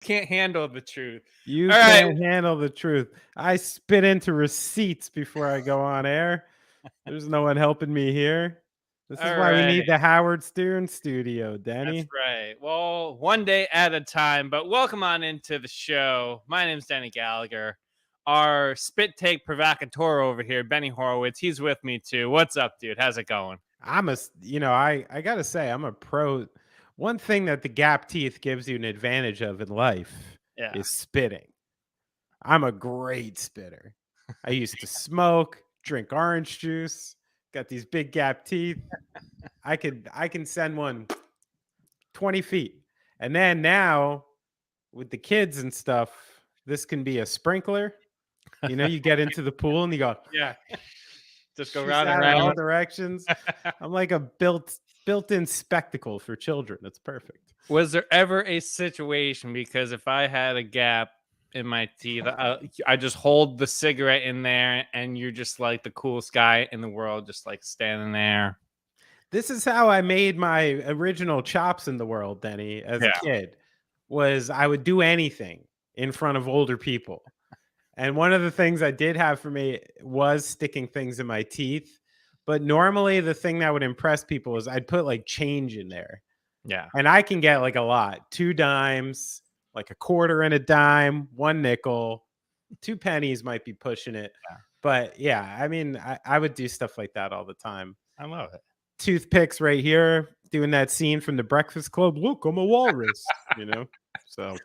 can't handle the truth. You All can't right. handle the truth. I spit into receipts before I go on air. There's no one helping me here. This is All why we right. need the Howard Stern studio, That's Denny. right. Well, one day at a time, but welcome on into the show. My name's Deny Gallagher. Our spit take provocateur over here, Benny Horowitz, he's with me too. What's up, dude? How's it going? I gotta say, I'm a pro. One thing that the gap teeth gives you an advantage of in life Yeah. is spitting. I'm a great spitter. I used to smoke, drink orange juice, got these big gap teeth. I can send one 20 feet. And then now with the kids and stuff, this can be a sprinkler. You get into the pool and you go, Yeah. Just go shoots round and out in all round. directions. I'm like a built-in spectacle for children. It's perfect. Was there ever a situation, because if I had a gap in my teeth, I just hold the cigarette in there and you're just like the coolest guy in the world, just like standing there? This is how I made my original chops in the world, Denny, as a Yeah. kid, was I would do anything in front of older people. And one of the things I did have for me was sticking things in my teeth. But normally the thing that would impress people is I'd put like change in there. Yeah. And I can get like a lot, 2 dimes, like a quarter and a dime, 1 nickel, 2 pennies might be pushing it. Yeah. But yeah, I mean, I would do stuff like that all the time. I love it. Toothpicks right here, doing that scene from The Breakfast Club. Look, I'm a walrus, So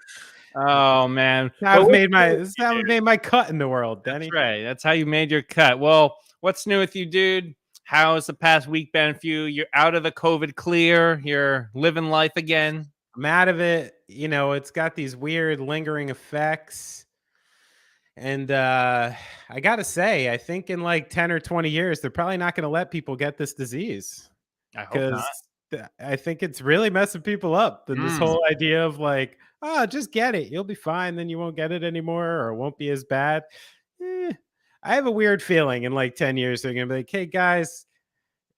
Oh man. I've made my cut in the world, Denny. That's right. That's how you made your cut. Well, what's new with you, dude? How's the past week been for you? You're out of the COVID clear. You're living life again. I'm out of it. It's got these weird lingering effects. And I got to say, I think in like 10 or 20 years, they're probably not going to let people get this disease. I hope Because not. I think it's really messing people up. And this whole idea of like, oh, just get it. You'll be fine. Then you won't get it anymore or it won't be as bad. I have a weird feeling in like 10 years, they're going to be like, hey, guys,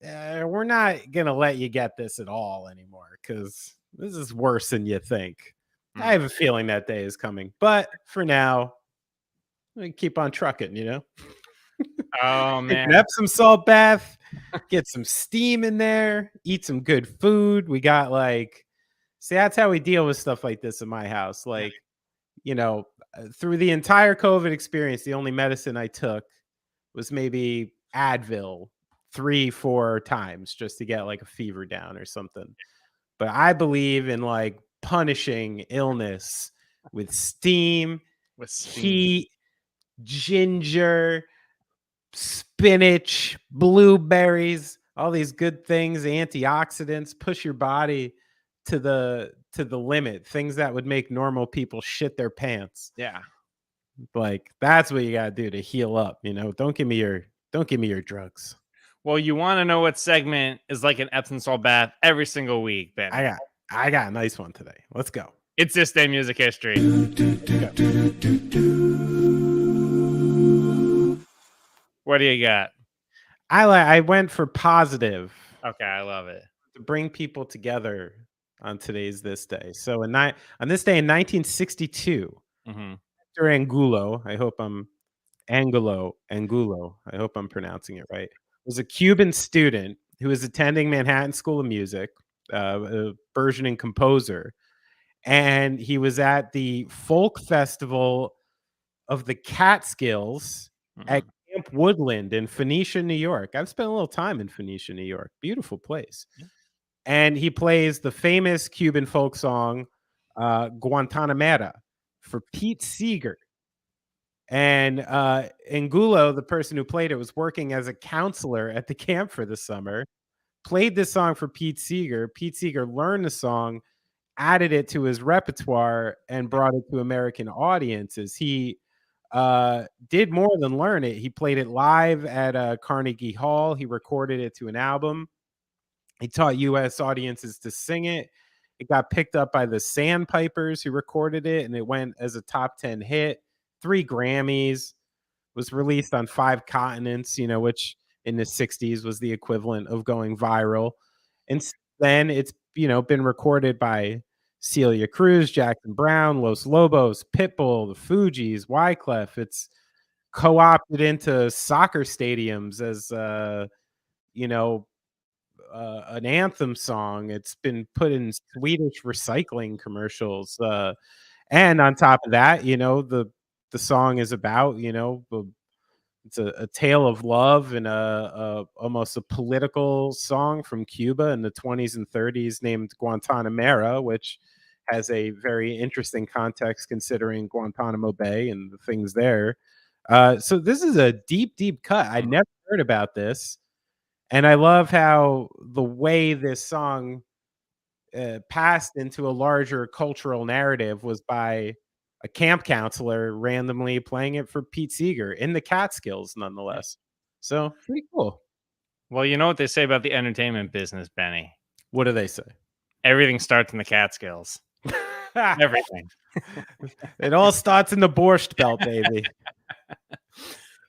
we're not going to let you get this at all anymore because this is worse than you think. I have a feeling that day is coming. But for now, we keep on trucking. Oh Take man. an Epsom salt bath, get some steam in there, eat some good food. We got see, that's how we deal with stuff like this in my house. Through the entire COVID experience, the only medicine I took was maybe Advil 3-4 times just to get like a fever down or something. But I believe in like punishing illness with steam, heat, ginger, spinach, blueberries, all these good things, antioxidants, push your body to the limit, things that would make normal people shit their pants. Yeah. Like that's what you got to do to heal up, Don't give me your drugs. Well, you want to know what segment is like an Epsom salt bath every single week, Ben? I got a nice one today. Let's go. It's This Day Music History. What do you got? I went for positive. Okay, I love it. To bring people together on this day. So on this day in 1962, Victor Angulo, I hope I'm pronouncing it right, was a Cuban student who was attending Manhattan School of Music, a burgeoning composer, and he was at the folk festival of the Catskills at Camp Woodland in Phoenicia, New York. I've spent a little time in Phoenicia, New York. Beautiful place. Yeah. And he plays the famous Cuban folk song, Guantanamera, for Pete Seeger. And Angulo, the person who played it, was working as a counselor at the camp for the summer, played this song for Pete Seeger. Pete Seeger learned the song, added it to his repertoire, and brought it to American audiences. He did more than learn it. He played it live at Carnegie Hall. He recorded it to an album. He taught U.S. audiences to sing it. It got picked up by the Sandpipers, who recorded it, and it went as a top 10 hit. 3 Grammys, was released on 5 continents, which in the 60s was the equivalent of going viral. And then it's, been recorded by Celia Cruz, Jackson Brown, Los Lobos, Pitbull, the Fugees, Wyclef. It's co-opted into soccer stadiums as you know, an anthem song. It's been put in Swedish recycling commercials. And on top of that, the song is about, it's a tale of love and a almost a political song from Cuba in the 20s and 30s named Guantanamera, which has a very interesting context considering Guantanamo Bay and the things there. So this is a deep, deep cut. I never heard about this. And I love how the way this song passed into a larger cultural narrative was by a camp counselor randomly playing it for Pete Seeger in the Catskills, nonetheless. So pretty cool. Well, you know what they say about the entertainment business, Benny. What do they say? Everything starts in the Catskills. Everything. It all starts in the Borscht Belt, baby.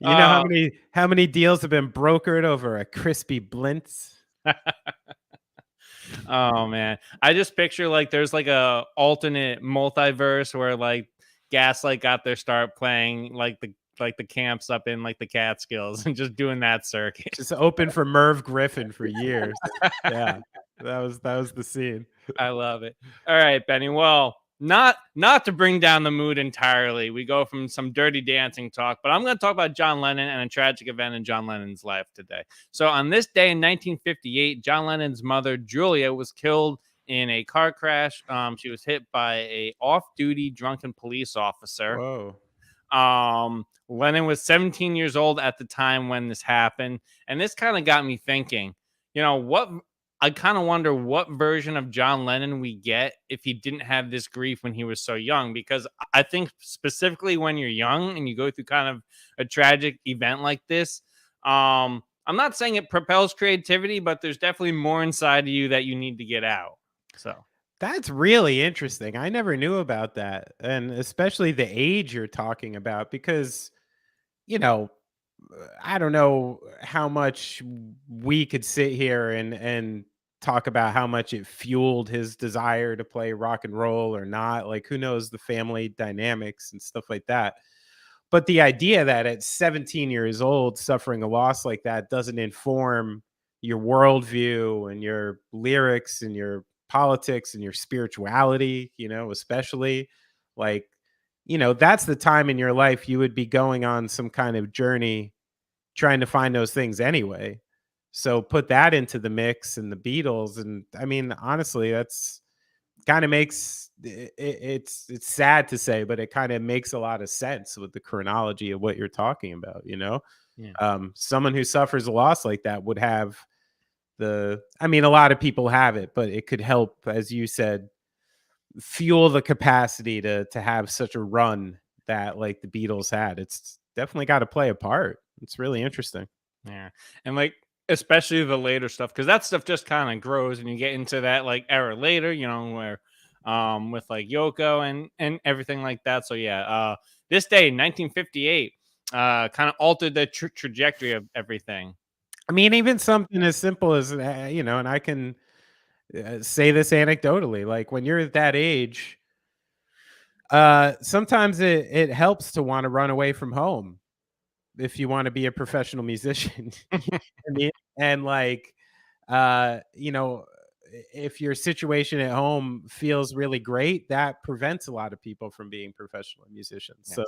You know how many deals have been brokered over a crispy blintz? Oh man, I just picture like there's like a alternate multiverse where like Gaslight got their start playing like the camps up in like the Catskills and just doing that circuit. Just open for Merv Griffin for years. Yeah, that was the scene. I love it. All right, Benny. Well, not to bring down the mood entirely. We go from some dirty dancing talk, but I'm going to talk about John Lennon and a tragic event in John Lennon's life today. So on this day in 1958, John Lennon's mother, Julia, was killed in a car crash. She was hit by a off-duty drunken police officer. Whoa. Lennon was 17 years old at the time when this happened. And this kind of got me thinking, I kind of wonder what version of John Lennon we get if he didn't have this grief when he was so young, because I think specifically when you're young and you go through kind of a tragic event like this, I'm not saying it propels creativity, but there's definitely more inside of you that you need to get out. So that's really interesting. I never knew about that. And especially the age you're talking about, because, I don't know how much we could sit here and talk about how much it fueled his desire to play rock and roll or not. Like, who knows the family dynamics and stuff like that. But the idea that at 17 years old, suffering a loss like that doesn't inform your worldview and your lyrics and your politics and your spirituality, especially like, that's the time in your life you would be going on some kind of journey trying to find those things anyway. So put that into the mix and the Beatles. And I mean, honestly, that's kind of makes it's sad to say, but it kind of makes a lot of sense with the chronology of what you're talking about, yeah. Someone who suffers a loss like that would have a lot of people have it, but it could help, as you said, fuel the capacity to have such a run that like the Beatles had. It's definitely got to play a part. It's really interesting. Yeah. And like, especially the later stuff, because that stuff just kind of grows and you get into that like era later, where with like Yoko and everything like that. So yeah, this day, 1958, kind of altered the trajectory of everything. I mean, even something as simple as, and I can say this anecdotally, like when you're at that age, sometimes it helps to want to run away from home if you want to be a professional musician. You know what I mean? And like, if your situation at home feels really great, that prevents a lot of people from being professional musicians. Yes. So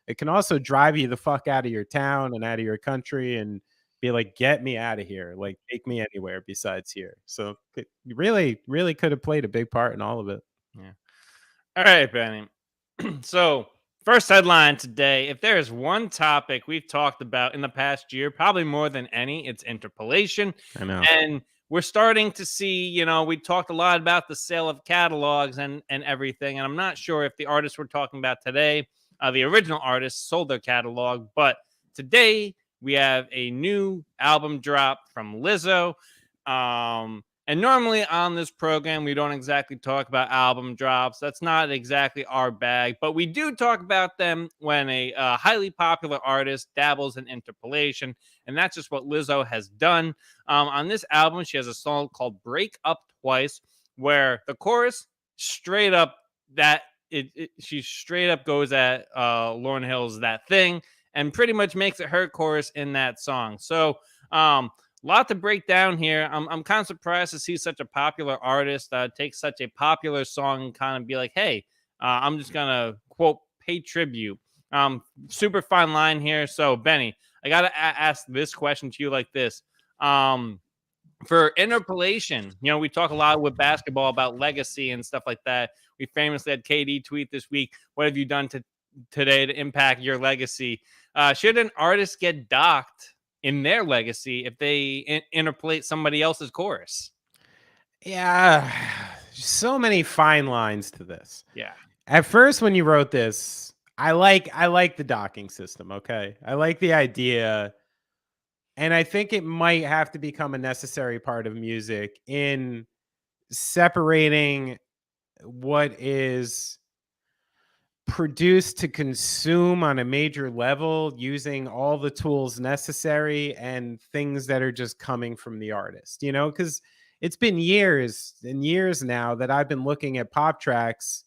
it can also drive you the fuck out of your town and out of your country and be like, get me out of here. Like, take me anywhere besides here. So it really, really could have played a big part in all of it. Yeah. All right, Benny. So, first headline today. If there is one topic we've talked about in the past year, probably more than any, it's interpolation. I know. And we're starting to see, we talked a lot about the sale of catalogs and everything. And I'm not sure if the artists we're talking about today, the original artists, sold their catalog. But today, we have a new album drop from Lizzo. And normally on this program, we don't exactly talk about album drops. That's not exactly our bag, but we do talk about them when a highly popular artist dabbles in interpolation. And that's just what Lizzo has done. On this album, she has a song called Break Up Twice, where the chorus straight up that she straight up goes at Lauryn Hill's That Thing and pretty much makes it her chorus in that song. So lot to break down here. I'm kind of surprised to see such a popular artist take such a popular song and kind of be like, hey, I'm just gonna quote pay tribute. Super fine line here. So Benny, I gotta ask this question to you like this. For interpolation, we talk a lot with basketball about legacy and stuff like that. We famously had KD tweet this week, what have you done today to impact your legacy? Should an artist get docked in their legacy if they interpolate somebody else's chorus? Yeah, so many fine lines to this. Yeah. At first, when you wrote this, I like the docking system. Okay, I like the idea, and I think it might have to become a necessary part of music in separating what is produced to consume on a major level using all the tools necessary and things that are just coming from the artist, because it's been years and years now that I've been looking at pop tracks,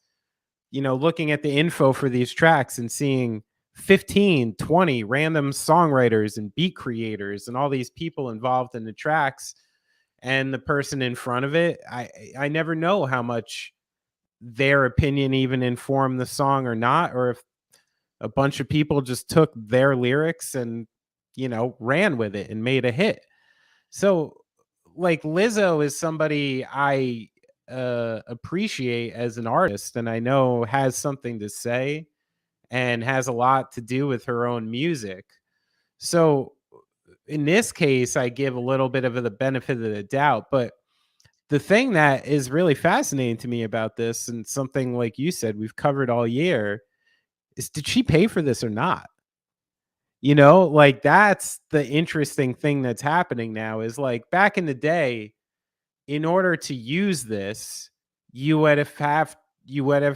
looking at the info for these tracks and seeing 15, 20 random songwriters and beat creators and all these people involved in the tracks, and the person in front of it, I never know how much their opinion even informed the song or not, or if a bunch of people just took their lyrics and ran with it and made a hit. So like Lizzo is somebody I appreciate as an artist, and I know has something to say and has a lot to do with her own music. So in this case, I give a little bit of the benefit of the doubt. But the thing that is really fascinating to me about this, and something like you said we've covered all year, is did she pay for this or not? Like that's the interesting thing that's happening now, is like back in the day, in order to use this, you would have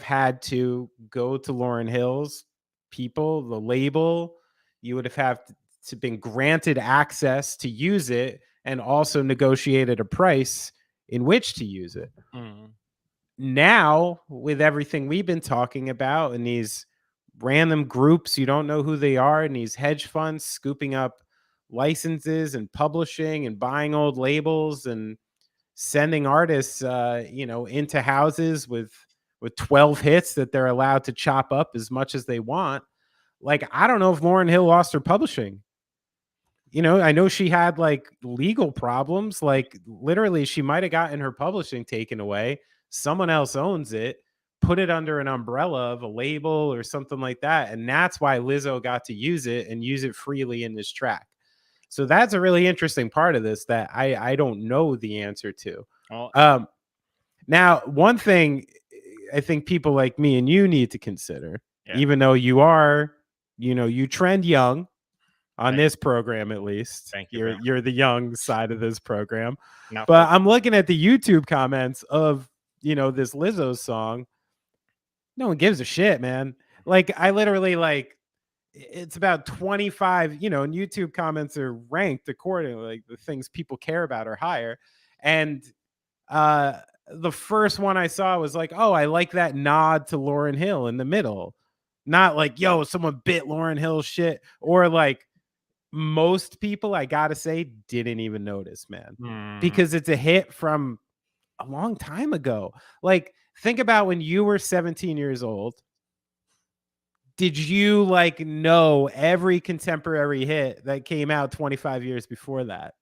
had to go to Lauryn Hill's people, the label. You would have to been granted access to use it and also negotiated a price in which to use it. Mm. Now, with everything we've been talking about and these random groups, you don't know who they are, and these hedge funds scooping up licenses and publishing and buying old labels and sending artists into houses with 12 hits that they're allowed to chop up as much as they want. Like, I don't know if Lauryn Hill lost her publishing. I know she had like legal problems. Like literally, she might have gotten her publishing taken away. Someone else owns it, put it under an umbrella of a label or something like that. And that's why Lizzo got to use it and use it freely in this track. So that's a really interesting part of this that I don't know the answer to. Oh. Now, one thing I think people like me and you need to consider, even though you are, you trend young on this program, at least. Thank you. You're the young side of this program. But I'm looking at the YouTube comments of, this Lizzo song. No one gives a shit, man. Like, I literally it's about 25, and YouTube comments are ranked accordingly. Like the things people care about are higher. And the first one I saw was like, oh, I like that nod to Lauryn Hill in the middle. Not like, yo, someone bit Lauryn Hill shit. Or like, most people, I gotta say, didn't even notice, man. Because it's a hit from a long time ago. Like, think about when you were 17 years old. Did you know every contemporary hit that came out 25 years before that?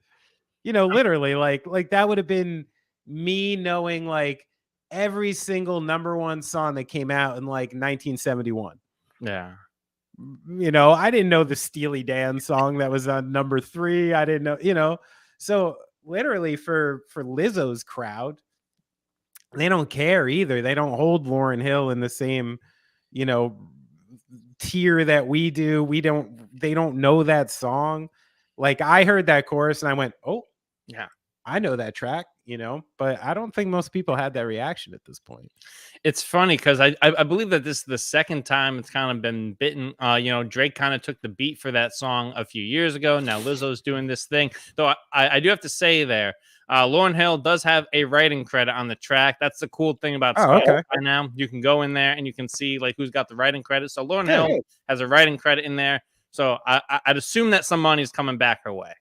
Literally, like that would have been me knowing like every single number one song that came out in like 1971. Yeah. I didn't know the Steely Dan song that was on number 3. I didn't know, so literally for Lizzo's crowd, they don't care either. They don't hold Lauryn Hill in the same, tier that we do. They don't know that song. Like, I heard that chorus and I went, oh yeah, I know that track, but I don't think most people had that reaction at this point. It's funny because I believe that this is the second time it's kind of been bitten. Drake kind of took the beat for that song a few years ago. Now Lizzo's doing this thing. Though I do have to say there, Lauryn Hill does have a writing credit on the track. That's the cool thing about Oh, okay. Spotify now. You can go in there and you can see like who's got the writing credit. So Lauryn Good. Hill has a writing credit in there. So I'd assume that some money is coming back her way.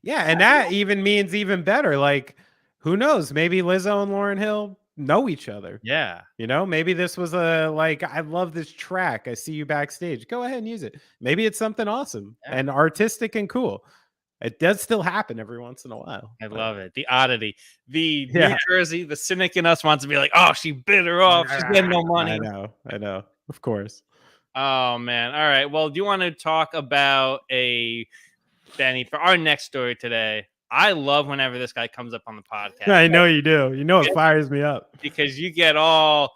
Yeah, and that even means even better. Like, who knows? Maybe Lizzo and Lauryn Hill know each other. Yeah. You know, maybe this was a like, I love this track. I see you backstage. Go ahead and use it. Maybe it's something awesome and artistic and cool. It does still happen every once in a while. I love it. The oddity. The Yeah. New Jersey, the cynic in us wants to be like, oh, she bit her off. She's getting no money. I know. Of course. Oh, man. All right. Well, do you want to talk about Benny, for our next story today? I love whenever this guy comes up on the podcast. I know you do. You know, it fires me up. Because you get all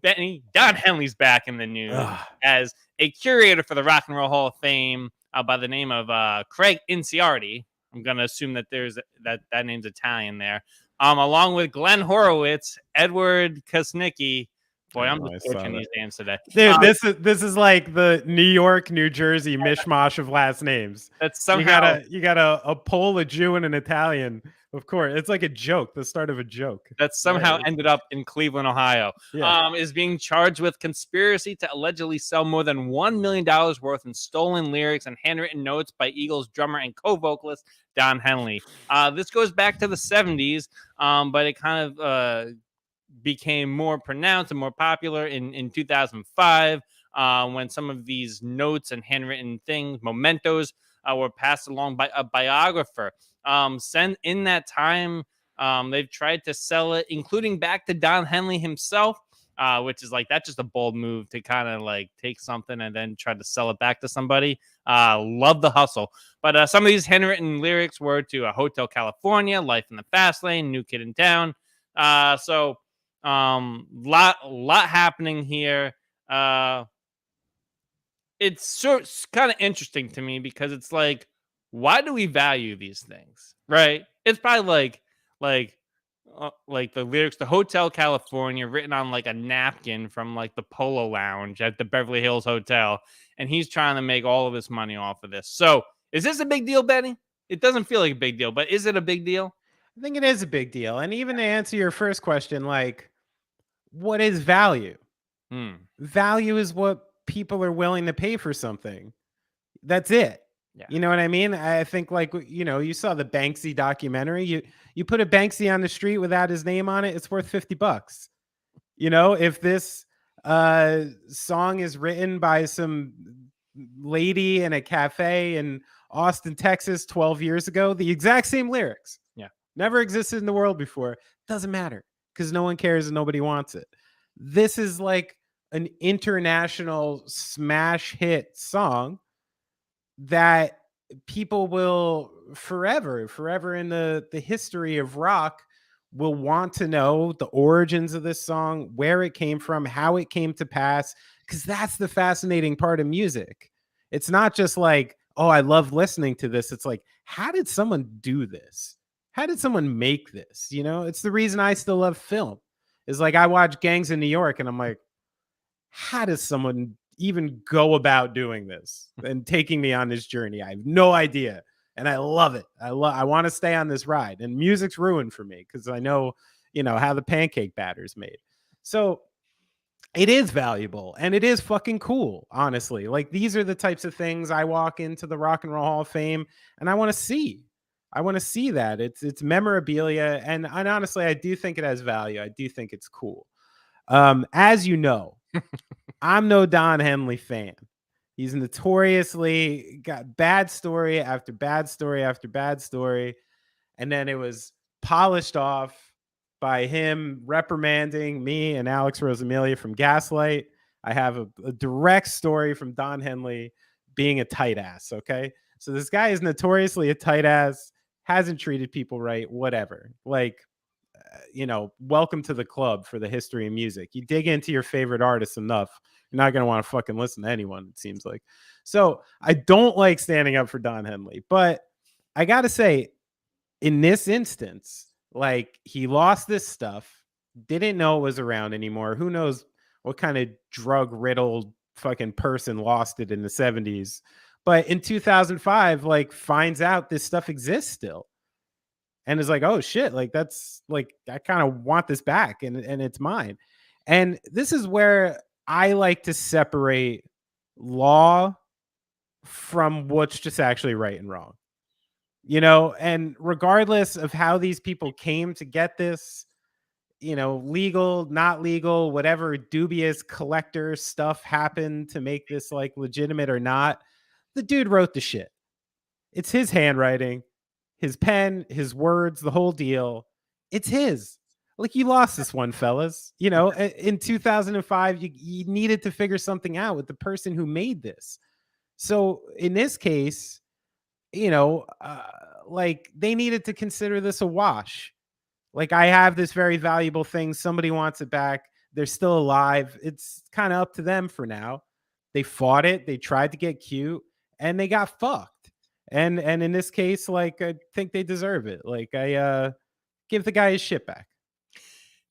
Benny. Don Henley's back in the news as a curator for the Rock and Roll Hall of Fame by the name of Craig Inciardi. I'm going to assume that that name's Italian there. Along with Glenn Horowitz, Edward Kosnicki. Boy, I'm just butchering these names today. Dude, this is like the New York, New Jersey mishmash of last names. That's somehow you got a Pole, a Jew, and an Italian. Of course, it's like a joke. The start of a joke. That somehow ended up in Cleveland, Ohio. Yeah. Is being charged with conspiracy to allegedly sell more than $1 million worth in stolen lyrics and handwritten notes by Eagles drummer and co-vocalist Don Henley. This goes back to the 70s, but it kind of became more pronounced and more popular in 2005 when some of these notes and handwritten things, mementos, were passed along by a biographer. In that time, they've tried to sell it, including back to Don Henley himself, which is like, that's just a bold move to kind of like take something and then try to sell it back to somebody. Love the hustle. But some of these handwritten lyrics were to Hotel California, Life in the Fast Lane, New Kid in Town. Lot happening here. It's kind of interesting to me because it's like, why do we value these things, right? It's probably like the lyrics to Hotel California written on like a napkin from like the Polo Lounge at the Beverly Hills Hotel, and he's trying to make all of his money off of this. So is this a big deal, Benny? It doesn't feel like a big deal, but is it a big deal? I think it is a big deal. And even to answer your first question, like, what is value? Value is what people are willing to pay for something. That's it. Yeah. You know what I mean? I think like, you know, you saw the Banksy documentary. You put a Banksy on the street without his name on it, it's worth $50. You know, if this song is written by some lady in a cafe in Austin, Texas 12 years ago, the exact same lyrics. Yeah. Never existed in the world before. Doesn't matter because no one cares and nobody wants it. This is like an international smash hit song that people will forever in the history of rock will want to know the origins of this song, where it came from, how it came to pass, because that's the fascinating part of music. It's not just like, oh, I love listening to this. It's like, how did someone do this? How did someone make this? You know, it's the reason I still love film. Is like, I watch Gangs in New York and I'm like, how does someone even go about doing this and taking me on this journey? I have no idea. And I love it. I want to stay on this ride, and music's ruined for me because I know, you know, how the pancake batter's made. So it is valuable and it is fucking cool. Honestly, like, these are the types of things I walk into the Rock and Roll Hall of Fame and I want to see. I want to see that it's memorabilia. And honestly, I do think it has value. I do think it's cool. As you know, I'm no Don Henley fan. He's notoriously got bad story after bad story after bad story. And then it was polished off by him reprimanding me and Alex Rosamilia from Gaslight. I have a direct story from Don Henley being a tight ass. Okay. So this guy is notoriously a tight ass, hasn't treated people right, whatever. Like, you know, welcome to the club for the history of music. You dig into your favorite artists enough, you're not going to want to fucking listen to anyone, it seems like. So I don't like standing up for Don Henley, but I got to say, in this instance, like, he lost this stuff, didn't know it was around anymore. Who knows what kind of drug riddled fucking person lost it in the 70s. But in 2005, like, finds out this stuff exists still. and is like, oh shit, like that's like I kind of want this back, and it's mine. And this is where I like to separate law from what's just actually right and wrong. And regardless of how these people came to get this, legal, not legal, whatever dubious collector stuff happened to make this like legitimate or not, the dude wrote the shit. It's his handwriting, his pen, his words, the whole deal. It's his. Like, you lost this one, fellas. In 2005, you needed to figure something out with the person who made this. So in this case, like, they needed to consider this a wash. Like, I have this very valuable thing. Somebody wants it back. They're still alive. It's kind of up to them for now. They fought it. They tried to get cute, and they got fucked. And in this case, like, I think they deserve it. Like, I give the guy his shit back.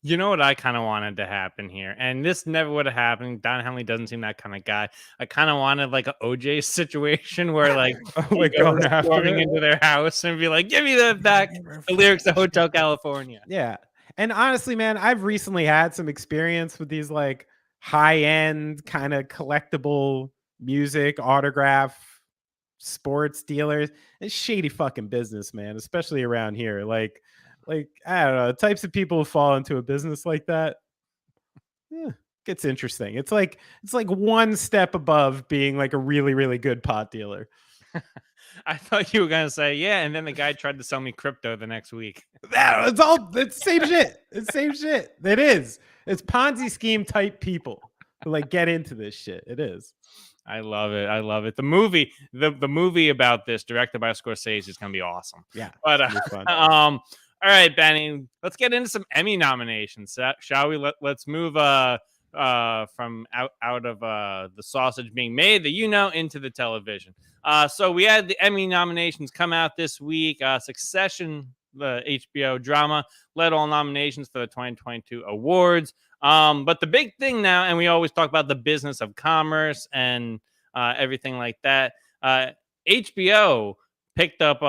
You know what I kind of wanted to happen here, and this never would have happened. Don Henley doesn't seem that kind of guy. I kind of wanted like an OJ situation where like like going storming into their house and be like, "Give me the back the lyrics to Hotel California." Yeah, and honestly, man, I've recently had some experience with these like high end kind of collectible music autograph sports dealers. It's shady fucking business, man, especially around here. Like I don't know, the types of people who fall into a business like that. Yeah, gets interesting. It's like one step above being like a really, really good pot dealer. I thought you were gonna say, yeah, and then the guy tried to sell me crypto the next week. It's the same shit. It's the same shit. It is. It's Ponzi scheme type people who like get into this shit. It is. I love it. I love it. The movie about this, directed by Scorsese, is gonna be awesome. Yeah, but all right, Benny, let's get into some Emmy nominations, shall we? Let's move from out of the sausage being made, into the television. So we had the Emmy nominations come out this week. Succession, the HBO drama, led all nominations for the 2022 awards. But the big thing now, and we always talk about the business of commerce and everything like that. HBO picked up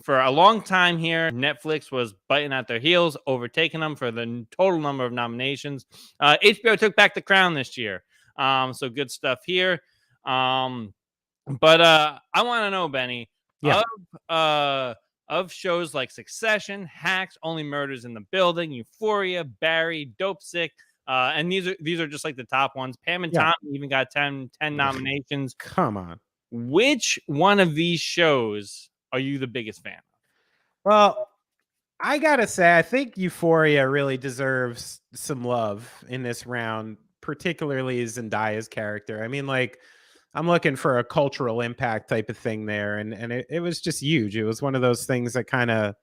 for a long time here, Netflix was biting at their heels, overtaking them for the total number of nominations. HBO took back the crown this year. So good stuff here. But I want to know, Benny, of shows like Succession, Hacks, Only Murders in the Building, Euphoria, Barry, Dope Sick, and these are just like the top ones. Pam and Tommy even got 10 nominations. Come on. Which one of these shows are you the biggest fan of? Well, I gotta say, I think Euphoria really deserves some love in this round, particularly Zendaya's character. I mean, like, I'm looking for a cultural impact type of thing there, and it was just huge. It was one of those things that kind of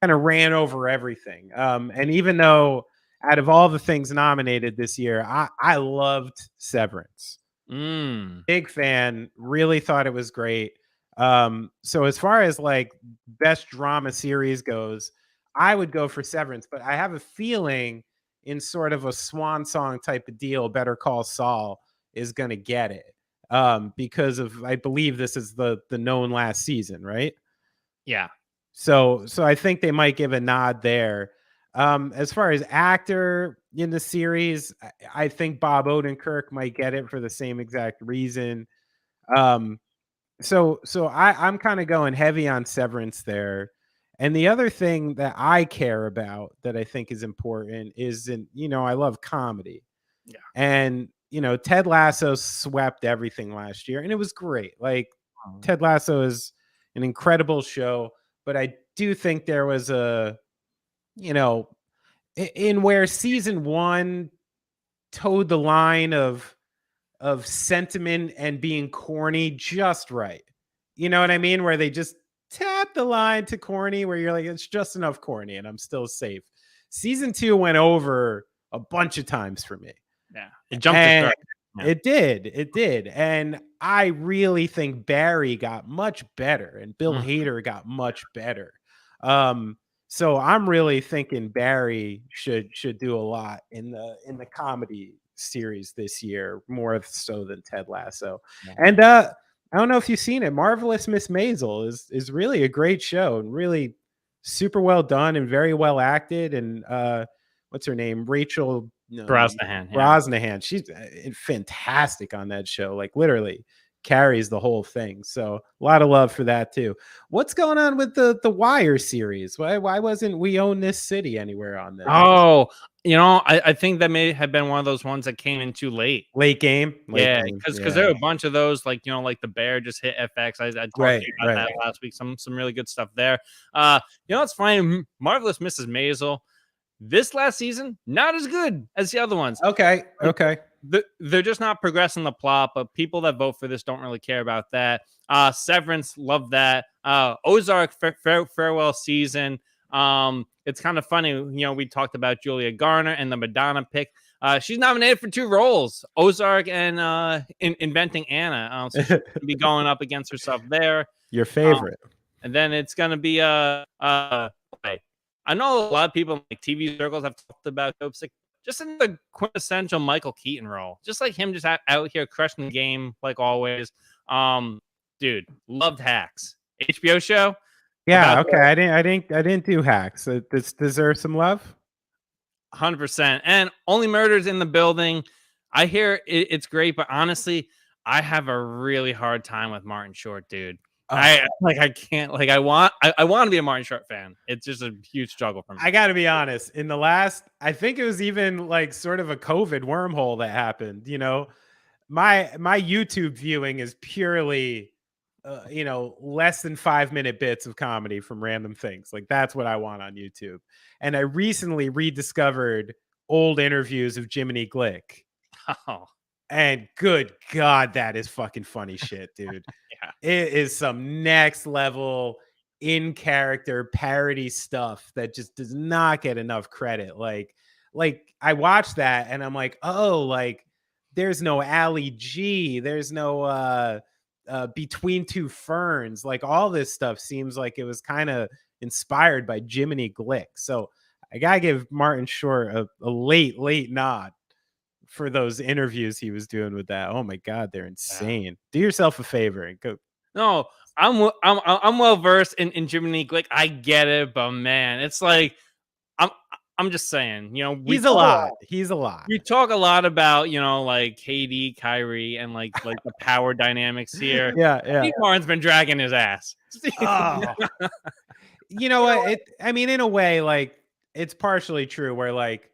ran over everything. And even though out of all the things nominated this year, I loved Severance. Big fan, really thought it was great. So as far as like best drama series goes, I would go for Severance, but I have a feeling in sort of a swan song type of deal, Better Call Saul is going to get it. Because of, I believe this is the known last season, right? Yeah. So I think they might give a nod there. As far as actor in the series, I think Bob Odenkirk might get it for the same exact reason. So I'm kind of going heavy on Severance there. And the other thing that I care about that I think is important is, I love comedy. Yeah. And, Ted Lasso swept everything last year, and it was great. Like, Ted Lasso is an incredible show, but I do think there was in where season one towed the line of sentiment and being corny just right. You know what I mean? Where they just tap the line to corny, where you're like, it's just enough corny and I'm still safe. Season 2 went over a bunch of times for me. Yeah. It jumped the shark. Yeah. It did. And I really think Barry got much better and Bill Hader got much better. So I'm really thinking Barry should do a lot in the comedy series this year, more so than Ted Lasso. Yeah. And I don't know if you've seen it. Marvelous Miss Maisel is really a great show and really super well done and very well acted. And what's her name? Rachel Brosnahan, yeah. Brosnahan. She's fantastic on that show. Like literally carries the whole thing. So a lot of love for that too. What's going on with the Wire series? Why wasn't We Own This City anywhere on there? Oh, I think that may have been one of those ones that came in too late. Late game. Yeah, because there are a bunch of those, like, like the Bear just hit FX. I talked to you about that last week. Some really good stuff there. It's funny. Marvelous Mrs. Maisel. This last season, not as good as the other ones. Okay. They're just not progressing the plot, but people that vote for this don't really care about that. Severance, love that. Ozark, farewell season. It's kind of funny. We talked about Julia Garner and the Madonna pick. She's nominated for 2 roles, Ozark and Inventing Anna. So she's going to be going up against herself there. Your favorite. And then it's going to be I know a lot of people in like TV circles have talked about Dopesick. Just another quintessential Michael Keaton role. Just like him just out here crushing the game like always. Dude, loved Hacks. HBO show. Yeah, okay. I didn't do Hacks. This deserves some love. 100%. And Only Murders in the Building. I hear it's great, but honestly, I have a really hard time with Martin Short, dude. I can't, like, I want to be a Martin Short fan. It's just a huge struggle for me. I got to be honest. In the last, I think it was even like sort of a COVID wormhole that happened. My YouTube viewing is purely, less than 5-minute bits of comedy from random things. Like that's what I want on YouTube. And I recently rediscovered old interviews of Jiminy Glick. Oh. And good God, that is fucking funny shit, dude. Yeah. It is some next level in character parody stuff that just does not get enough credit. Like I watched that and I'm like, oh, like there's no Ali G, there's no Between Two Ferns. Like all this stuff seems like it was kind of inspired by Jiminy Glick. So I gotta give Martin Short a late nod for those interviews he was doing with that. Oh my God, they're insane. Yeah. Do yourself a favor and go. No, I'm well versed in Jiminy Glick. I get it, but man, it's like I'm just saying, he's a lot. He's a lot. We talk a lot about, like KD, Kyrie, and like the power dynamics here. Yeah. Steve Martin's been dragging his ass. Oh. You know what? I mean, in a way, like it's partially true where like,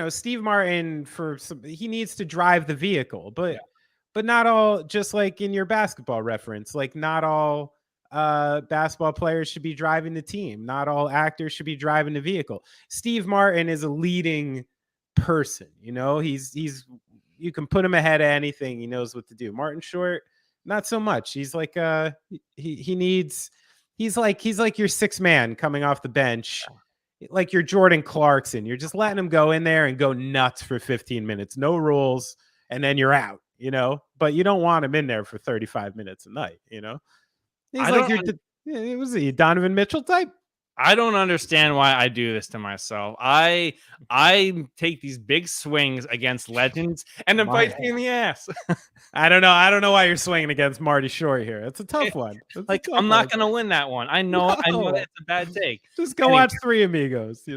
Steve Martin he needs to drive the vehicle, but not all, just like in your basketball reference, like not all basketball players should be driving the team. Not all actors should be driving the vehicle. Steve Martin is a leading person. He's you can put him ahead of anything. He knows what to do. Martin Short, not so much. He's like he's like your 6th man coming off the bench. Like you're Jordan Clarkson. You're just letting him go in there and go nuts for 15 minutes. No rules. And then you're out, but you don't want him in there for 35 minutes a night, He's it was a Donovan Mitchell type. I don't understand why I do this to myself. I take these big swings against legends and then bite me in the ass. I don't know why you're swinging against Marty Short here. It's a tough one. I'm not going to win that one. I know that's a bad take. Just go watch Three Amigos,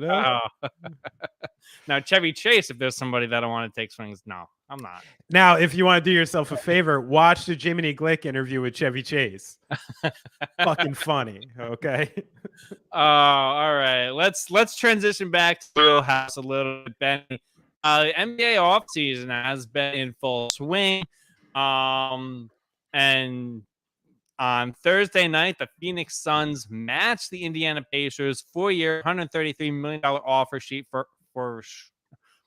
Now, Chevy Chase, if there's somebody that I want to take swings, no, I'm not. Now, if you want to do yourself a favor, watch the Jiminy Glick interview with Chevy Chase. Fucking funny, okay? All right. Let's transition back to the Real House a little bit, Benny. The NBA offseason has been in full swing. And on Thursday night, the Phoenix Suns matched the Indiana Pacers 4-year, $133 million offer sheet for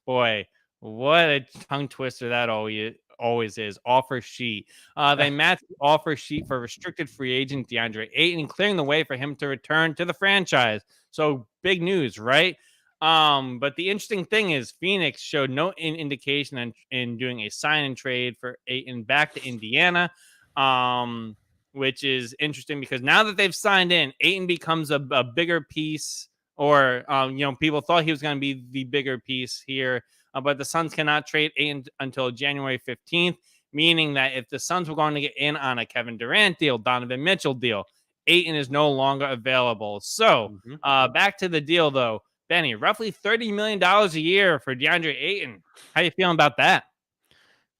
boy, what a tongue twister that always is. Offer sheet. They matched the offer sheet for restricted free agent DeAndre Ayton, clearing the way for him to return to the franchise. So big news, right? But the interesting thing is Phoenix showed no indication in doing a sign and trade for Ayton back to Indiana, which is interesting because now that they've signed in, Ayton becomes a bigger piece, or people thought he was going to be the bigger piece here. But the Suns cannot trade Ayton until January 15th. meaning that if the Suns were going to get in on a Kevin Durant deal, Donovan Mitchell deal, Ayton is no longer available. So back to the deal, though. Benny, roughly $30 million a year for DeAndre Ayton. How you feeling about that?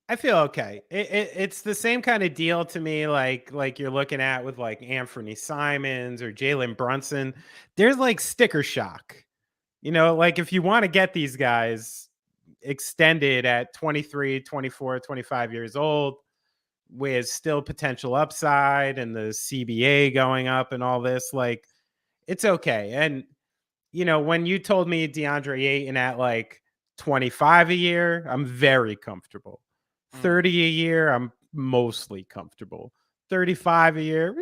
I feel okay. It's the same kind of deal to me, like you're looking at with like Anthony Simons or Jalen Brunson. There's like sticker shock, like if you want to get these guys extended at 23, 24, 25 years old with still potential upside and the CBA going up and all this, like it's okay. And when you told me DeAndre Ayton at like 25 a year, I'm very comfortable. 30 a year, I'm mostly comfortable. 35 a year,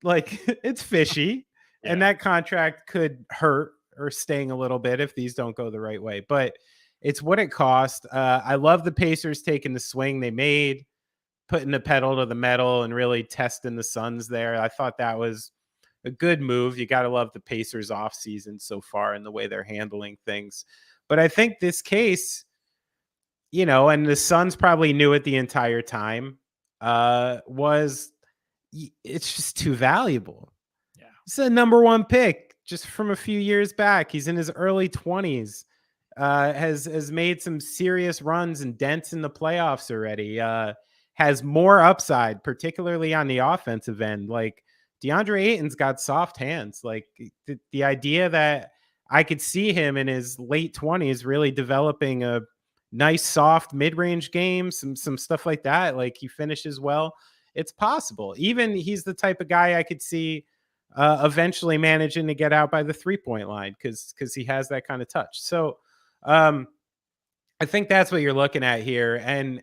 like it's fishy. Yeah. And that contract could hurt or sting a little bit if these don't go the right way. But it's what it cost. I love the Pacers taking the swing they made, putting the pedal to the metal and really testing the Suns there. I thought that was a good move. You got to love the Pacers off season so far and the way they're handling things. But I think this case, and the Suns probably knew it the entire time, it's just too valuable. Yeah. It's a number one pick just from a few years back. He's in his early 20s, has made some serious runs and dents in the playoffs already, has more upside, particularly on the offensive end. Like DeAndre Ayton's got soft hands. Like the idea that I could see him in his late 20s really developing a nice soft mid-range game, some stuff like that, like he finishes well, it's possible. Even he's the type of guy I could see eventually managing to get out by the 3-point line because he has that kind of touch. So I think that's what you're looking at here. And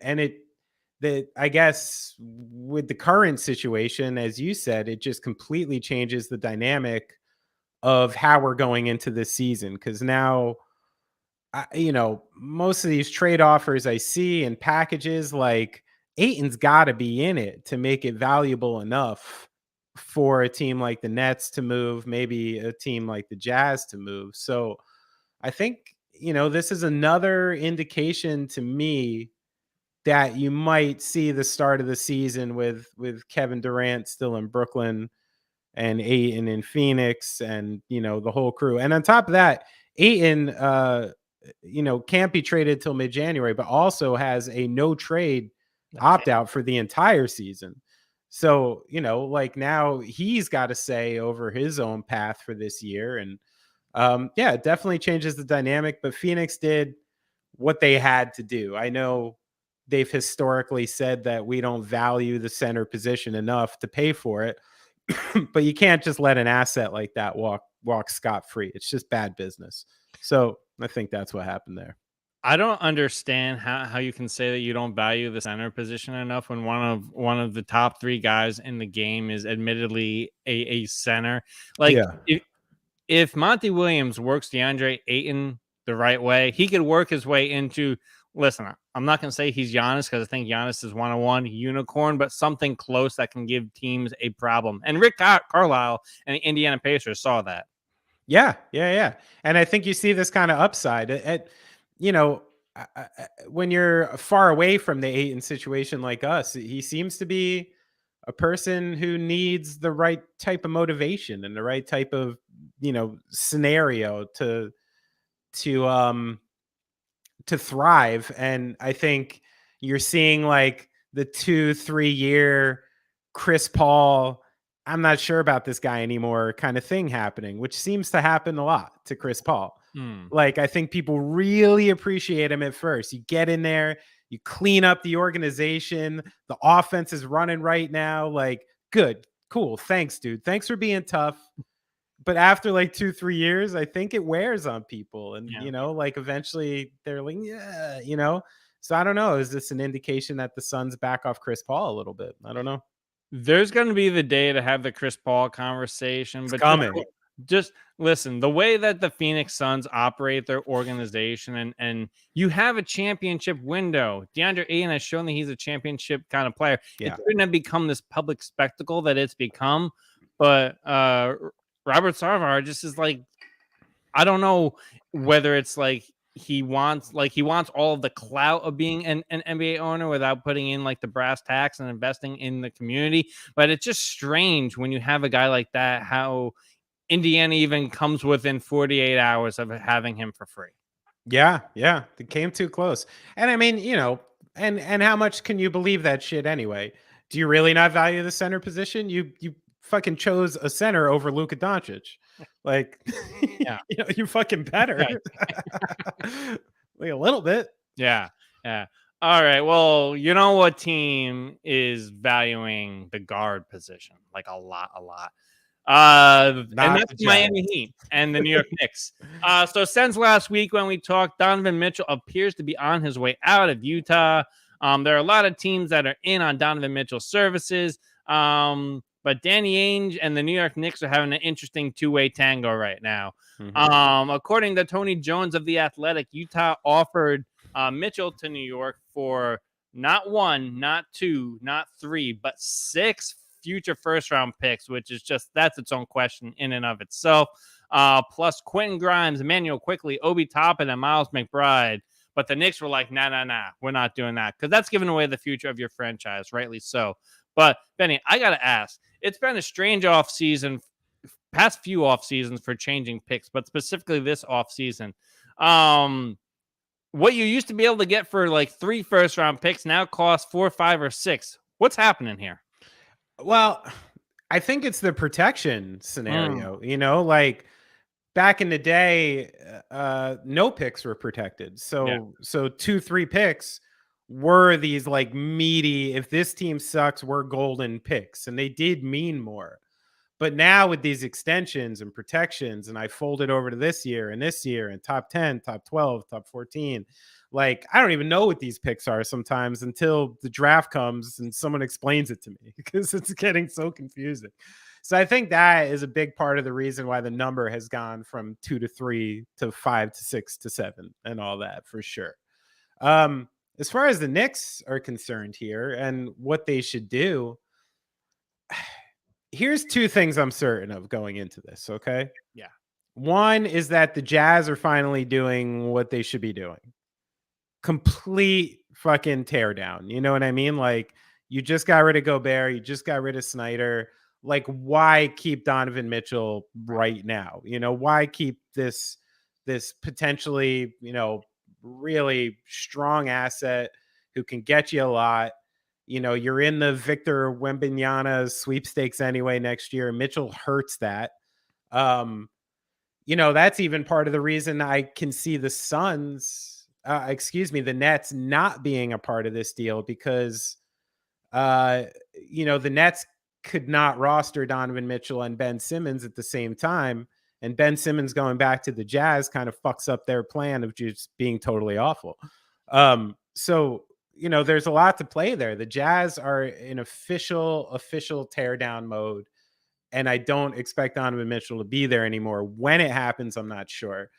I guess with the current situation, as you said, it just completely changes the dynamic of how we're going into this season. Because now, most of these trade offers I see and packages, like Ayton's got to be in it to make it valuable enough for a team like the Nets to move, maybe a team like the Jazz to move. So I think, this is another indication to me that you might see the start of the season with Kevin Durant still in Brooklyn and Ayton in Phoenix and, the whole crew. And on top of that, Ayton, can't be traded till mid-January, but also has a no trade opt out for the entire season. So, like now he's got to say over his own path for this year. And it definitely changes the dynamic, but Phoenix did what they had to do. I know they've historically said that we don't value the center position enough to pay for it, but you can't just let an asset like that walk scot-free. It's just bad business. So I think that's what happened there. I don't understand how you can say that you don't value the center position enough when one of the top 3 guys in the game is admittedly a center. Like if Monty Williams works DeAndre Ayton the right way, he could work his way into. Listen, I'm not going to say he's Giannis because I think Giannis is one-on-one unicorn, but something close that can give teams a problem. And Rick Carlisle and the Indiana Pacers saw that. Yeah. And I think you see this kind of upside when you're far away from the Ayton situation like us. He seems to be a person who needs the right type of motivation and the right type of, scenario to thrive. And I think you're seeing like the 2-3 year Chris Paul, I'm not sure about this guy anymore kind of thing happening, which seems to happen a lot to Chris Paul. Like, I think people really appreciate him at first. You get in there, you clean up the organization. The offense is running right now. Like, good, cool. Thanks, dude. Thanks for being tough. But after like 2-3 years, I think it wears on people. And, like eventually they're like, So I don't know. Is this an indication that the Suns back off Chris Paul a little bit? I don't know. There's going to be the day to have the Chris Paul conversation. It's but coming. Just listen, the way that the Phoenix Suns operate their organization and you have a championship window. DeAndre Ayton has shown that he's a championship kind of player. Yeah. It shouldn't have become this public spectacle that it's become. But Robert Sarver just is like, I don't know whether it's like he wants all of the clout of being an NBA owner without putting in like the brass tacks and investing in the community. But it's just strange when you have a guy like that, how Indiana even comes within 48 hours of having him for free. Yeah, yeah, they came too close. And I mean, and how much can you believe that shit anyway? Do you really not value the center position? You fucking chose a center over Luka Doncic. Like, Yeah. you're fucking better. Like a little bit. Yeah. Yeah. All right. Well, you know what team is valuing the guard position? Like a lot, a lot. And Not that's the the Jazz. Miami Heat and the New York Knicks. So since last week when we talked, Donovan Mitchell appears to be on his way out of Utah. There are a lot of teams that are in on Donovan Mitchell's services. But Danny Ainge and the New York Knicks are having an interesting two-way tango right now. According to Tony Jones of The Athletic, Utah offered Mitchell to New York for not one, not two, not three, but 6 future first-round picks, which is that's its own question in and of itself. Plus Quentin Grimes, Emmanuel Quickly, Obi Toppin, and Miles McBride. But the Knicks were like, nah, we're not doing that because that's giving away the future of your franchise, rightly so. But Benny, I gotta ask, it's been a strange offseason, past few off seasons for changing picks, but specifically this off season. What you used to be able to get for like 3 first-round picks now costs 4, 5, or 6. What's happening here? Well, I think it's the protection scenario, like back in the day, no picks were protected. So 2, 3 picks were these like meaty, if this team sucks, we're golden picks. And they did mean more. But now with these extensions and protections, and I fold it over to this year and top 10, top 12, top 14. Like, I don't even know what these picks are sometimes until the draft comes and someone explains it to me because it's getting so confusing. So I think that is a big part of the reason why the number has gone from 2 to 3 to 5 to 6 to 7 and all that for sure. As far as the Knicks are concerned here and what they should do, here's 2 things I'm certain of going into this, okay? Yeah. One is that the Jazz are finally doing what they should be doing. Complete fucking teardown. You know what I mean? Like, you just got rid of Gobert, you just got rid of Snyder. Like, why keep Donovan Mitchell right now? Why keep this potentially, really strong asset who can get you a lot? You're in the Victor Wembanyama sweepstakes anyway next year. Mitchell hurts that. That's even part of the reason I can see the the Nets not being a part of this deal because, the Nets could not roster Donovan Mitchell and Ben Simmons at the same time. And Ben Simmons going back to the Jazz kind of fucks up their plan of just being totally awful. So, there's a lot to play there. The Jazz are in official teardown mode. And I don't expect Donovan Mitchell to be there anymore. When it happens, I'm not sure.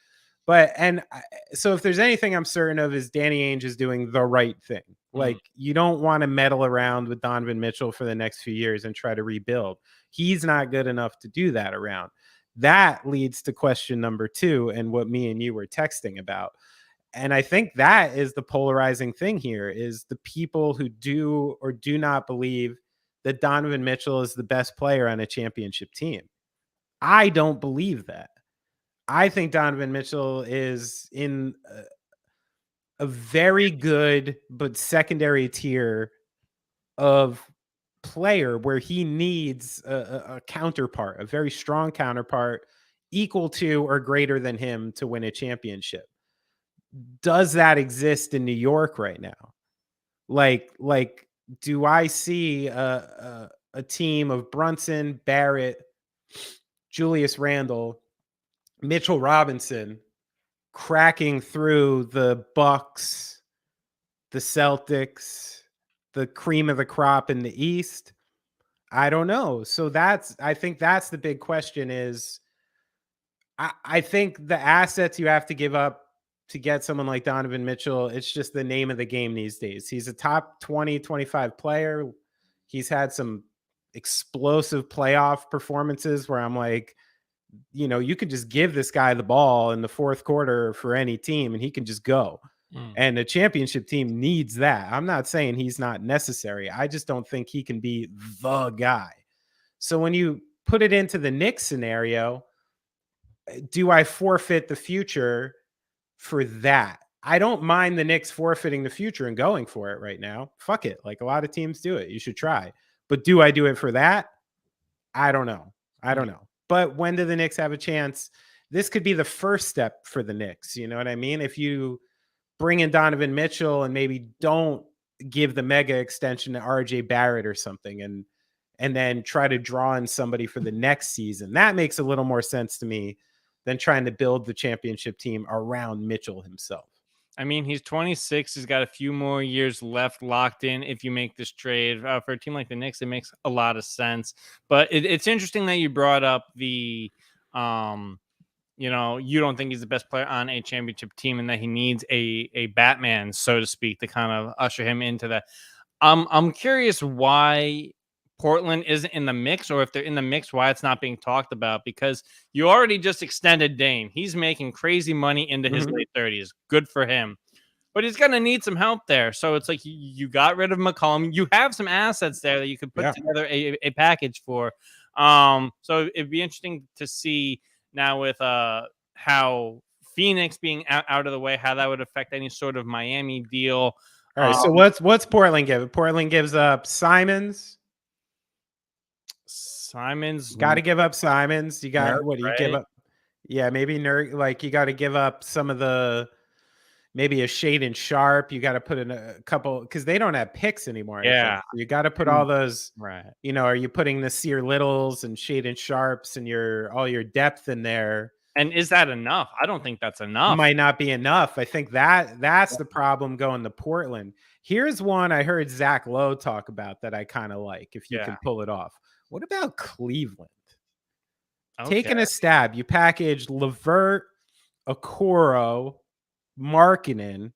So if there's anything I'm certain of is Danny Ainge is doing the right thing. Like, you don't want to meddle around with Donovan Mitchell for the next few years and try to rebuild. He's not good enough to do that around. That leads to question number 2 and what me and you were texting about. And I think that is the polarizing thing here is the people who do or do not believe that Donovan Mitchell is the best player on a championship team. I don't believe that. I think Donovan Mitchell is in a very good but secondary tier of player where he needs a counterpart, a very strong counterpart equal to or greater than him to win a championship. Does that exist in New York right now? Like, do I see a team of Brunson, Barrett, Julius Randle, Mitchell Robinson cracking through the Bucks, the Celtics, the cream of the crop in the East? I don't know. So I think that's the big question is I think the assets you have to give up to get someone like Donovan Mitchell, it's just the name of the game these days. He's a top 20, 25 player. He's had some explosive playoff performances where I'm like, You could just give this guy the ball in the fourth quarter for any team and he can just go. And a championship team needs that. I'm not saying he's not necessary. I just don't think he can be the guy. So when you put it into the Knicks scenario, do I forfeit the future for that? I don't mind the Knicks forfeiting the future and going for it right now. Fuck it. Like a lot of teams do it. You should try. But do I do it for that? I don't know. But when do the Knicks have a chance? This could be the first step for the Knicks. You know what I mean? If you bring in Donovan Mitchell and maybe don't give the mega extension to RJ Barrett or something and then try to draw in somebody for the next season, that makes a little more sense to me than trying to build the championship team around Mitchell himself. I mean, he's 26. He's got a few more years left locked in. If you make this trade for a team like the Knicks, it makes a lot of sense. But it's interesting that you brought up the, you don't think he's the best player on a championship team and that he needs a Batman, so to speak, to kind of usher him into that. I'm curious why Portland isn't in the mix, or if they're in the mix, why it's not being talked about, because you already just extended Dame. He's making crazy money into his late 30s. Good for him. But he's going to need some help there. So it's like you got rid of McCollum. You have some assets there that you could put together a package for. So it'd be interesting to see now with how Phoenix being out of the way, how that would affect any sort of Miami deal. All right, so what's Portland give? Portland gives up Simons. Got to give up Simons. You got what do you give up? Yeah, maybe like you got to give up some of the, maybe a Shaedon Sharp. You got to put in a couple because they don't have picks anymore. Yeah, so you got to put all those. Right. Are you putting the Sear Littles and Shaedon Sharps and all your depth in there? And is that enough? I don't think that's enough. Might not be enough. I think that's the problem going to Portland. Here's one I heard Zach Lowe talk about that I kind of like. If you can pull it off. What about Cleveland? Okay. Taking a stab. You package LeVert, Okoro, Markkanen.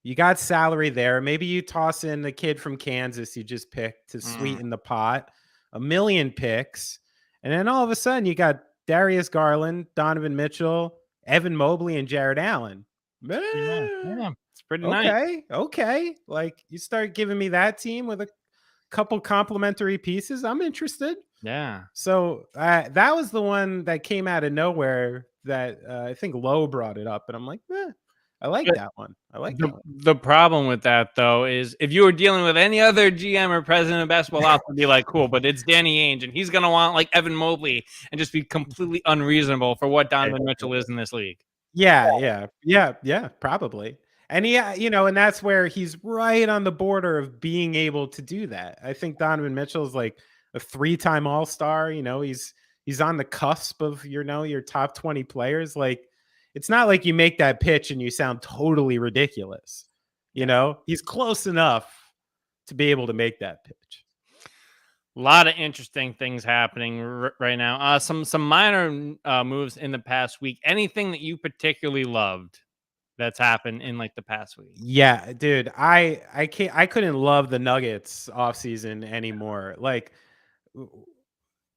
You got salary there. Maybe you toss in the kid from Kansas you just picked to sweeten the pot. 1 million picks. And then all of a sudden you got Darius Garland, Donovan Mitchell, Evan Mobley, and Jared Allen. Yeah, it's pretty nice. Okay. Like you start giving me that team with a couple complementary pieces, I'm interested. Yeah. So that was the one that came out of nowhere that I think Lowe brought it up, and I'm like, I like that one. The problem with that though is if you were dealing with any other GM or president of basketball ops, would be like, cool, but it's Danny Ainge, and he's gonna want like Evan Mobley and just be completely unreasonable for what Donovan Mitchell is in this league. Yeah, probably. And and that's where he's right on the border of being able to do that. I think Donovan Mitchell is like a 3-time All-Star. He's on the cusp of your top 20 players. Like, it's not like you make that pitch and you sound totally ridiculous. He's close enough to be able to make that pitch. A lot of interesting things happening right now. Some minor moves in the past week. Anything that you particularly loved that's happened in like the past week? Yeah, dude, I couldn't love the Nuggets offseason anymore. Like,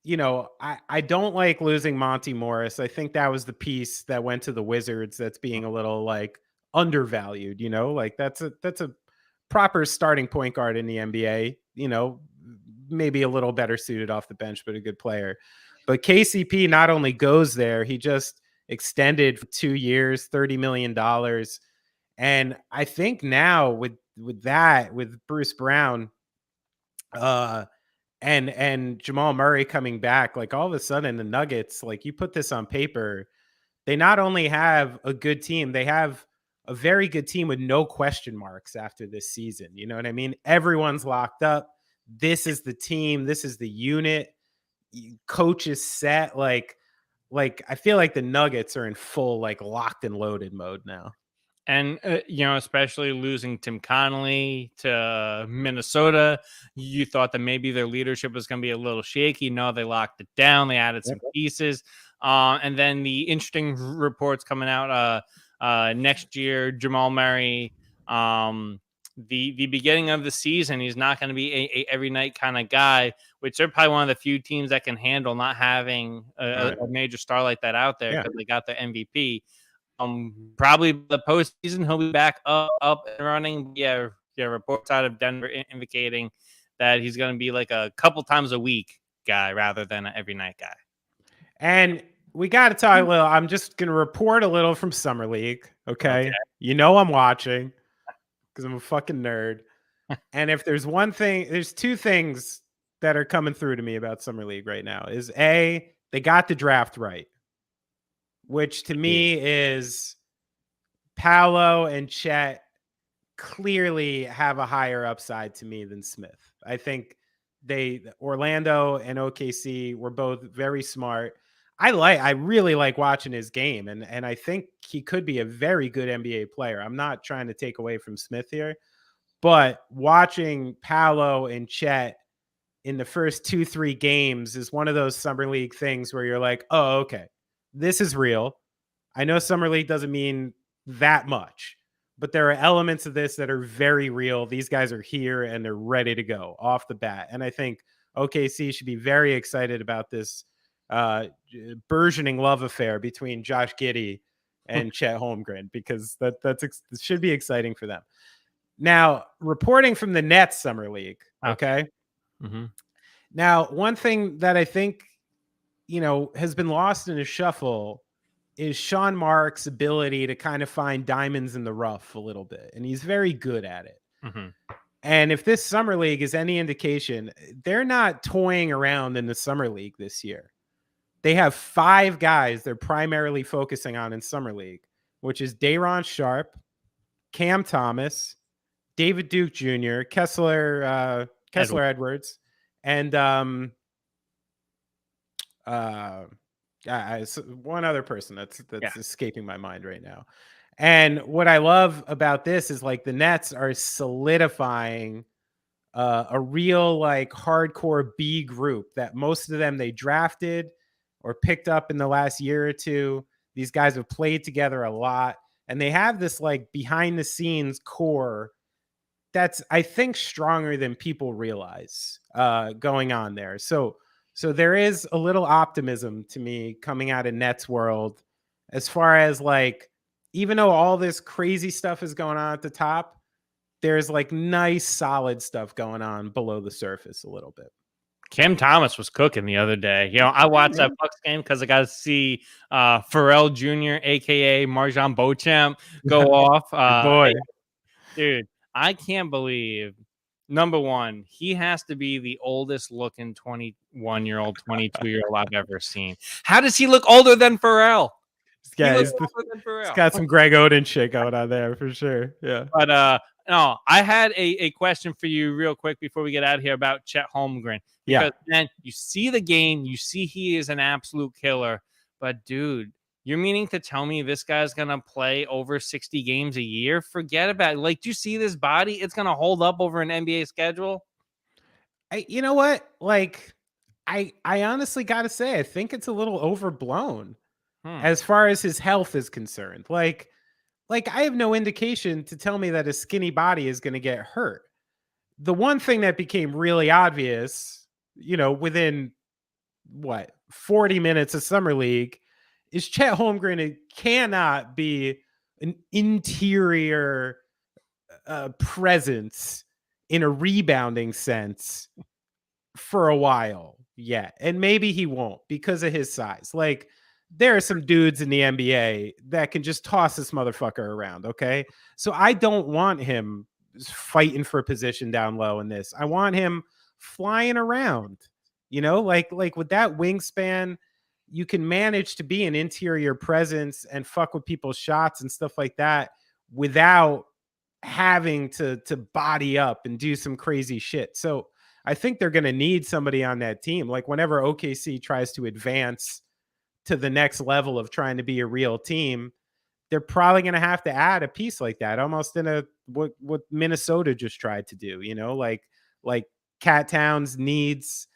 I don't like losing Monty Morris. I think that was the piece that went to the Wizards that's being a little like undervalued. Like that's a proper starting point guard in the NBA. Maybe a little better suited off the bench, but a good player. But KCP not only goes there, he just extended for 2 years, $30 million. And I think now with Bruce Brown and Jamal Murray coming back, like all of a sudden the Nuggets, like you put this on paper, they not only have a good team, they have a very good team with no question marks after this season. You know what I mean? Everyone's locked up. This is the team. This is the unit. Coach is set. Like I feel like the Nuggets are in full like locked and loaded mode now. And especially losing Tim Connolly to Minnesota, you thought that maybe their leadership was going to be a little shaky. No, they locked it down. They added some pieces, and then the interesting reports coming out next year. Jamal Murray the beginning of the season, he's not going to be a every night kind of guy, which they're probably one of the few teams that can handle not having a major star like that out there because they got the MVP. Probably the postseason he'll be back up and running. Yeah, reports out of Denver indicating that he's going to be like a couple times a week guy rather than an every night guy. And we got to talk a little. I'm just going to report a little from Summer League. Okay. You know I'm watching because I'm a fucking nerd. And if there's one thing, there's two things that are coming through to me about Summer League right now. Is A, they got the draft right, which to me is Paolo and Chet clearly have a higher upside to me than Smith. I think Orlando and OKC were both very smart. I really like watching his game, and I think he could be a very good NBA player. I'm not trying to take away from Smith here, but watching Paolo and Chet in the first 2-3 games is one of those Summer League things where you're like, oh, okay, this is real. I know Summer League doesn't mean that much, but there are elements of this that are very real. These guys are here and they're ready to go off the bat. And I think OKC should be very excited about this burgeoning love affair between Josh Giddey and Chet Holmgren, because that should be exciting for them. Now, reporting from the Nets Summer League. Okay. Mm-hmm. Now, one thing that I think, has been lost in a shuffle is Sean Marks' ability to kind of find diamonds in the rough a little bit. And he's very good at it. Mm-hmm. And if this Summer League is any indication, they're not toying around in the Summer League this year. They have 5 guys they're primarily focusing on in Summer League, which is Day'Ron Sharpe, Cam Thomas, David Duke Jr., Kessler Edwards, and one other person that's escaping my mind right now. And what I love about this is like the Nets are solidifying a real like hardcore B group that most of them they drafted or picked up in the last year or two. These guys have played together a lot, and they have this like behind the scenes core that's, I think, stronger than people realize going on there. So there is a little optimism to me coming out of Nets world as far as like, even though all this crazy stuff is going on at the top, there's like nice solid stuff going on below the surface a little bit. Cam Thomas was cooking the other day. I watched that Bucks game because I got to see Pharrell Jr., a.k.a. Marjan Beauchamp, go off. Boy. Dude, I can't believe, number one, he has to be the oldest looking 21-year-old, 22-year-old I've ever seen. How does he look older than Pharrell? He's got some Greg Oden shit going on there for sure. Yeah. But no, I had a question for you real quick before we get out of here about Chet Holmgren. Because man, you see the game, you see he is an absolute killer. But dude, you're meaning to tell me this guy's gonna play over 60 games a year? Forget about it. Like, do you see this body? It's gonna hold up over an NBA schedule. You know what? Like, I honestly gotta say, I think it's a little overblown as far as his health is concerned. Like I have no indication to tell me that a skinny body is gonna get hurt. The one thing that became really obvious, within 40 minutes of Summer League, is Chet Holmgren cannot be an interior presence in a rebounding sense for a while yet. And maybe he won't because of his size. Like, there are some dudes in the NBA that can just toss this motherfucker around, okay? So I don't want him fighting for a position down low in this. I want him flying around, like with that wingspan, you can manage to be an interior presence and fuck with people's shots and stuff like that without having to body up and do some crazy shit. So I think they're going to need somebody on that team. Like, whenever OKC tries to advance to the next level of trying to be a real team, they're probably going to have to add a piece like that, almost in what Minnesota just tried to do, like Cat Towns needs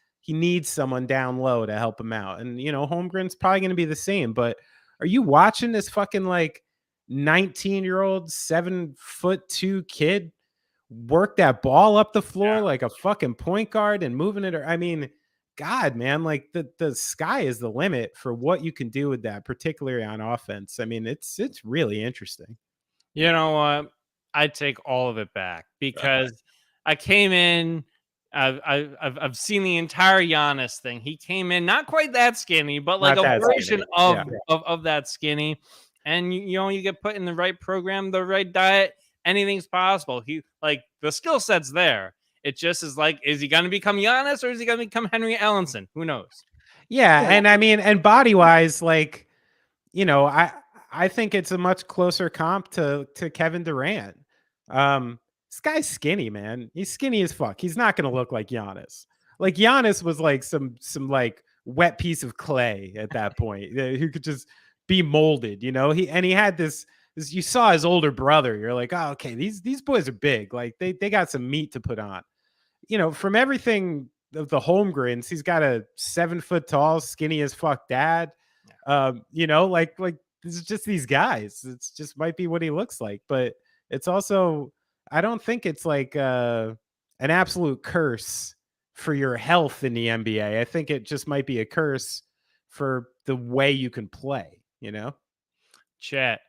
someone down low to help him out. And, Holmgren's probably going to be the same. But are you watching this fucking like 19-year-old 7'2" kid work that ball up the floor Yeah. like a fucking point guard and moving it. I mean, God, man, like the sky is the limit for what you can do with that, particularly on offense. I mean, it's really interesting. You know what? I take all of it back because I came in. I've seen the entire Giannis thing. He came in not quite that skinny, but like Not a that version skinny. Yeah. of that skinny. And you know, you get put in the right program, the right diet, anything's possible. He like the skill set's there. It just is like, is he gonna become Giannis or is he gonna become Henry Ellenson? Who knows? Yeah, and I mean, and body wise, like, you know, I think it's a much closer comp to Kevin Durant. This guy's skinny, man. He's skinny as fuck. He's not gonna look like Giannis. Like Giannis was like some like wet piece of clay at that point who could just be molded, you know. He had this you saw his older brother. You're like, oh, okay, these boys are big. Like they got some meat to put on. You know, from everything of the Holmgrens, he's got a 7 foot tall, skinny as fuck dad. You know, like this is just these guys. It's just might be what he looks like, but it's also I don't think it's like an absolute curse for your health in the NBA. I think it just might be a curse for the way you can play, you know? Chet,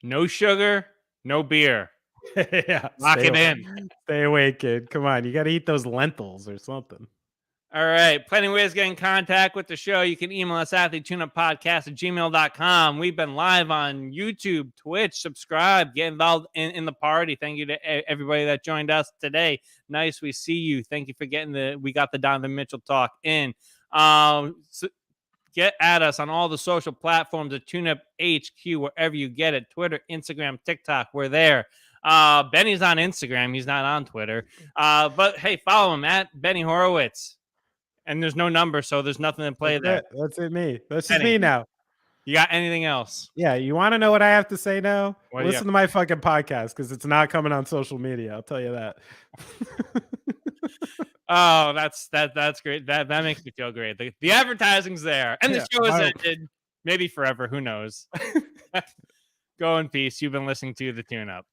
no sugar, no beer. Yeah. Lock it in. Stay away, kid. Come on. You got to eat those lentils or something. All right. Plenty of ways to get in contact with the show. You can email us at thetuneuppodcast@gmail.com. We've been live on YouTube, Twitch. Subscribe. Get involved in the party. Thank you to everybody that joined us today. Nice. We see you. Thank you for we got the Donovan Mitchell talk in. So get at us on all the social platforms at TuneUp HQ, wherever you get it. Twitter, Instagram, TikTok. We're there. Benny's on Instagram. He's not on Twitter. But hey, follow him at Benny Horowitz. And there's no number, so there's nothing to play there. That's it, me. That's just me now. You got anything else? Yeah, you want to know what I have to say now? What Listen to my fucking podcast because it's not coming on social media. I'll tell you that. Oh, that's great. That makes me feel great. The advertising's there, and the show is ended. Maybe forever. Who knows? Go in peace. You've been listening to The Tune Up.